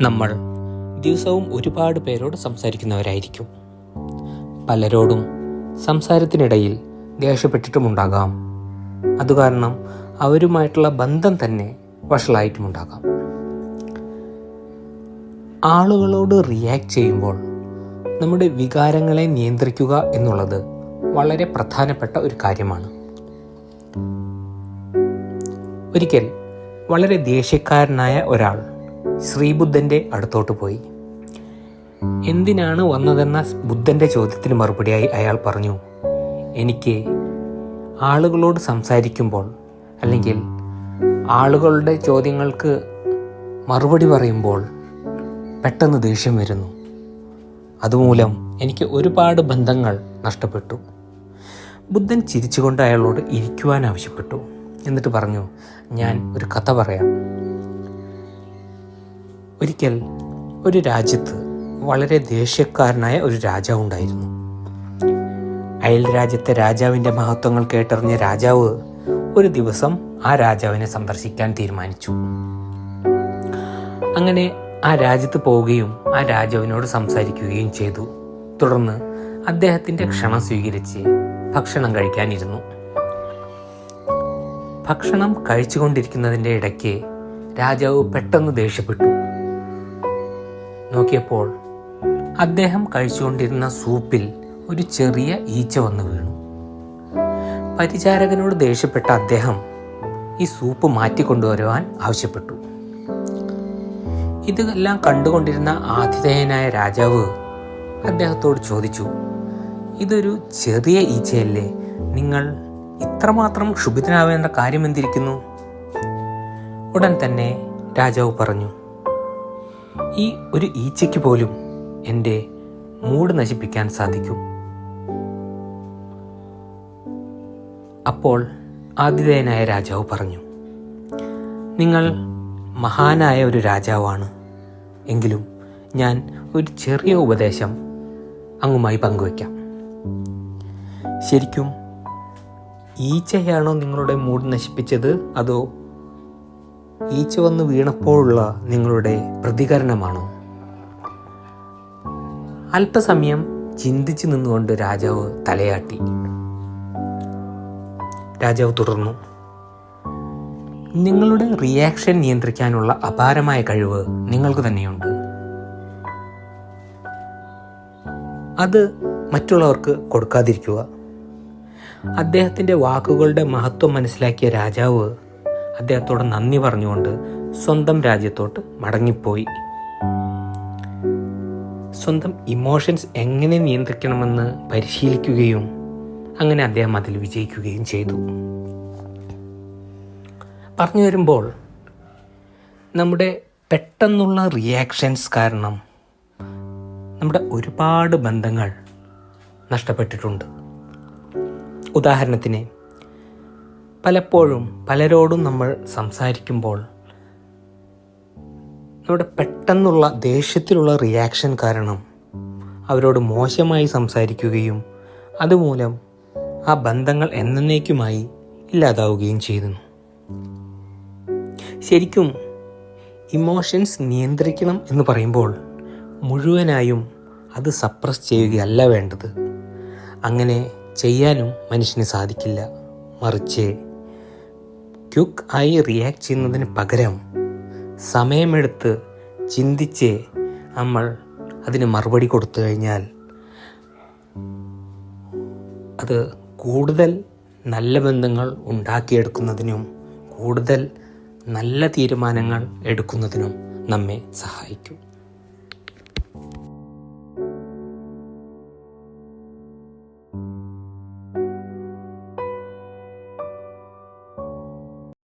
നമ്മൾ ദിവസവും ഒരുപാട് പേരോട് സംസാരിക്കുന്നവരായിരിക്കും. പലരോടും സംസാരത്തിനിടയിൽ ദേഷ്യപ്പെട്ടിട്ടുമുണ്ടാകാം. അതുകാരണം അവരുമായിട്ടുള്ള ബന്ധം തന്നെ വഷളായിട്ടുമുണ്ടാകാം. ആളുകളോട് റിയാക്ട് ചെയ്യുമ്പോൾ നമ്മുടെ വികാരങ്ങളെ നിയന്ത്രിക്കുക എന്നുള്ളത് വളരെ പ്രധാനപ്പെട്ട ഒരു കാര്യമാണ്. ഒരിക്കൽ വളരെ ദേഷ്യക്കാരനായ ഒരാൾ ശ്രീബുദ്ധൻ്റെ അടുത്തോട്ട് പോയി. എന്തിനാണ് വന്നതെന്ന ബുദ്ധൻ്റെ ചോദ്യത്തിന് മറുപടിയായി അയാൾ പറഞ്ഞു, എനിക്ക് ആളുകളോട് സംസാരിക്കുമ്പോൾ അല്ലെങ്കിൽ ആളുകളുടെ ചോദ്യങ്ങൾക്ക് മറുപടി പറയുമ്പോൾ പെട്ടെന്ന് ദേഷ്യം വരുന്നു. അതുമൂലം എനിക്ക് ഒരുപാട് ബന്ധങ്ങൾ നഷ്ടപ്പെട്ടു. ബുദ്ധൻ ചിരിച്ചുകൊണ്ട് അയാളോട് ഇരിക്കുവാൻ ആവശ്യപ്പെട്ടു. എന്നിട്ട് പറഞ്ഞു, ഞാൻ ഒരു കഥ പറയാം. ഒരിക്കൽ ഒരു രാജ്യത്ത് വളരെ ദേഷ്യക്കാരനായ ഒരു രാജാവ് ഉണ്ടായിരുന്നു. അയൽ രാജ്യത്തെ രാജാവിൻ്റെ മഹത്വങ്ങൾ കേട്ടറിഞ്ഞ രാജാവ് ഒരു ദിവസം ആ രാജാവിനെ സന്ദർശിക്കാൻ തീരുമാനിച്ചു. അങ്ങനെ ആ രാജ്യത്ത് പോവുകയും ആ രാജാവിനോട് സംസാരിക്കുകയും ചെയ്തു. തുടർന്ന് അദ്ദേഹത്തിൻ്റെ ക്ഷണം സ്വീകരിച്ച് ഭക്ഷണം കഴിക്കാനിരുന്നു. ഭക്ഷണം കഴിച്ചുകൊണ്ടിരിക്കുന്നതിൻ്റെ ഇടയ്ക്ക് രാജാവ് പെട്ടെന്ന് ദേഷ്യപ്പെട്ടു. നോക്കിയപ്പോൾ അദ്ദേഹം കഴിച്ചുകൊണ്ടിരുന്ന സൂപ്പിൽ ഒരു ചെറിയ ഈച്ച വന്നു വീണു. പരിചാരകനോട് ദേഷ്യപ്പെട്ട അദ്ദേഹം ഈ സൂപ്പ് മാറ്റിക്കൊണ്ടുവരുവാൻ ആവശ്യപ്പെട്ടു. ഇതെല്ലാം കണ്ടുകൊണ്ടിരുന്ന ആതിഥേയനായ രാജാവ് അദ്ദേഹത്തോട് ചോദിച്ചു, ഇതൊരു ചെറിയ ഈച്ചയല്ലേ, നിങ്ങൾ ഇത്രമാത്രം ക്ഷുഭിതനാവേണ്ട കാര്യം എന്തിരിക്കുന്നു? ഉടൻ തന്നെ രാജാവ് പറഞ്ഞു, ഈ ഒരു ഈച്ചയ്ക്ക് പോലും എൻ്റെ മൂഡ് നശിപ്പിക്കാൻ സാധിക്കും. അപ്പോൾ ആതിഥേയനായ രാജാവ് പറഞ്ഞു, നിങ്ങൾ മഹാനായ ഒരു രാജാവാണ്, എങ്കിലും ഞാൻ ഒരു ചെറിയ ഉപദേശം അങ്ങുമായി പങ്കുവയ്ക്കാം. ശരിക്കും ഈച്ചയാണോ നിങ്ങളുടെ മൂഡ് നശിപ്പിച്ചത്, അതോ ഈച്ച വന്ന് വീണപ്പോഴുള്ള നിങ്ങളുടെ പ്രതികരണമാണോ? അല്പസമയം ചിന്തിച്ചു നിന്നുകൊണ്ട് രാജാവ് തലയാട്ടി. രാജാവ് തുടർന്നു, നിങ്ങളുടെ റിയാക്ഷൻ നിയന്ത്രിക്കാനുള്ള അപാരമായ കഴിവ് നിങ്ങൾക്ക് തന്നെയുണ്ട്. അത് മറ്റുള്ളവർക്ക് കൊടുക്കാതിരിക്കുക. അദ്ദേഹത്തിൻ്റെ വാക്കുകളുടെ മഹത്വം മനസ്സിലാക്കിയ രാജാവ് അദ്ദേഹത്തോട് നന്ദി പറഞ്ഞുകൊണ്ട് സ്വന്തം രാജ്യത്തോട്ട് മടങ്ങിപ്പോയി. സ്വന്തം ഇമോഷൻസ് എങ്ങനെ നിയന്ത്രിക്കണമെന്ന് പരിശീലിക്കുകയും അങ്ങനെ അദ്ദേഹം അതിൽ വിജയിക്കുകയും ചെയ്തു. പറഞ്ഞു വരുമ്പോൾ നമ്മുടെ പെട്ടെന്നുള്ള റിയാക്ഷൻസ് കാരണം നമ്മുടെ ഒരുപാട് ബന്ധങ്ങൾ നഷ്ടപ്പെട്ടിട്ടുണ്ട്. ഉദാഹരണത്തിന്, പലപ്പോഴും പലരോടും നമ്മൾ സംസാരിക്കുമ്പോൾ നമ്മുടെ പെട്ടെന്നുള്ള ദേഷ്യത്തിലുള്ള റിയാക്ഷൻ കാരണം അവരോട് മോശമായി സംസാരിക്കുകയും അതുമൂലം ആ ബന്ധങ്ങൾ എന്നേക്കുമായി ഇല്ലാതാവുകയും ചെയ്യുന്നു. ശരിക്കും ഇമോഷൻസ് നിയന്ത്രിക്കണം എന്ന് പറയുമ്പോൾ മുഴുവനായും അത് സപ്രസ് ചെയ്യുകയല്ല വേണ്ടത്. അങ്ങനെ ചെയ്യാനും മനുഷ്യന് സാധിക്കില്ല. മറിച്ച് ക്വിക്ക് ആയി റിയാക്ട് ചെയ്യുന്നതിന് പകരം സമയമെടുത്ത് ചിന്തിച്ച് നമ്മൾ അതിന് മറുപടി കൊടുത്തു കഴിഞ്ഞാൽ അത് കൂടുതൽ നല്ല ബന്ധങ്ങൾ ഉണ്ടാക്കിയെടുക്കുന്നതിനും കൂടുതൽ നല്ല തീരുമാനങ്ങൾ എടുക്കുന്നതിനും നമ്മെ സഹായിക്കും.